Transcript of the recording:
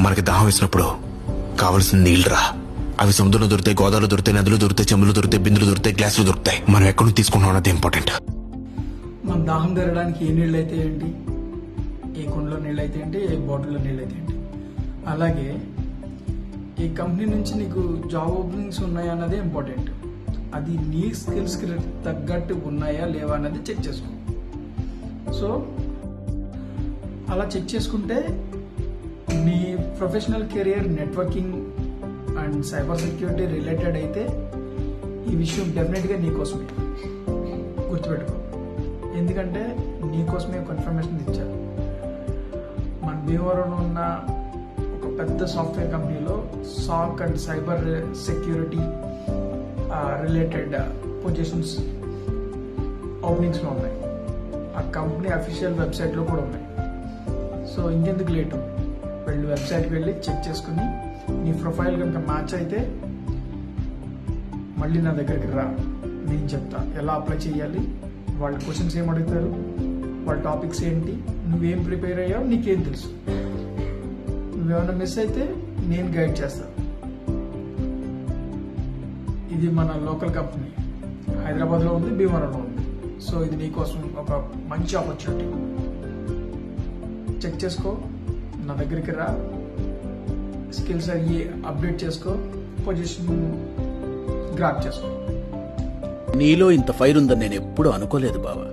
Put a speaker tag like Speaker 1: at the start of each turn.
Speaker 1: మనకి దాహం వేసినప్పుడు కావలసిన నీళ్ళరా. అవి సముద్రంలో దొరుకుతాయి, గోదావరిలో దొరుకుతాయి, నదులు దొరుకుతాయి, చెంబులు దొరుకుతాయి, బిందులు దొరుకుతాయి, గ్లాసులు దొరుకుతాయి. మనం ఎక్కడి నుంచి తీసుకుంటున్నాం అన్నది ఇంపార్టెంట్.
Speaker 2: మన దాహం తెరడానికి ఏ నీళ్ళు అయితే ఏంటి, ఏ కుండలో నీళ్ళు అయితే ఏంటి, ఏ బాటిల్లో నీళ్ళు అయితే ఏంటి. అలాగే ఈ కంపెనీ నుంచి నీకు జాబ్ ఓపెనింగ్స్ ఉన్నాయా అన్నదే ఇంపార్టెంట్. అది నీ స్కిల్స్కి తగ్గట్టు ఉన్నాయా లేవా అన్నది చెక్ చేసుకో. సో అలా చెక్ చేసుకుంటే నీ professional career networking and cyber security related అయితే ఈ విషయం డెఫినెట్గా నీకోసమే. గుర్తుపెట్టుకో, ఎందుకంటే నీకోసమే కన్ఫర్మేషన్ ఇచ్చారు. మన భీమవరంలో ఉన్న ఒక పెద్ద సాఫ్ట్వేర్ కంపెనీలో SOC and cyber security related positions ఓపెనింగ్స్లో ఉన్నాయి. ఆ కంపెనీ అఫీషియల్ వెబ్సైట్లో కూడా ఉన్నాయి. సో ఇంకెందుకు లేటు, వెళ్ళి వెబ్సైట్కి వెళ్ళి చెక్ చేసుకుని నీ ప్రొఫైల్ కనుక మ్యాచ్ అయితే మళ్ళీ నా దగ్గరికి రా, నేను చెప్తా ఎలా అప్లై చేయాలి, వాళ్ళ క్వశ్చన్స్ ఏం అడుగుతారు, వాళ్ళ టాపిక్స్ ఏంటి, నువ్వేం ప్రిపేర్ అయ్యావు నీకేం తెలుసు. నువ్వేమైనా మిస్ అయితే నేను గైడ్ చేస్తాను. ఇది మన లోకల్ కంపెనీ, హైదరాబాద్లో ఉంది, భీమవరంలో ఉంది. సో ఇది నీకోసం ఒక మంచి ఆపర్చునిటీ. చెక్ చేసుకో, నా దగ్గరికి రా, స్కిల్స్ అయ్యి అప్డేట్ చేసుకో, పొజిషన్ గ్రాప్ చేసుకో.
Speaker 3: నీలో ఇంత ఫైర్ ఉందని నేను ఎప్పుడూ అనుకోలేదు బావా.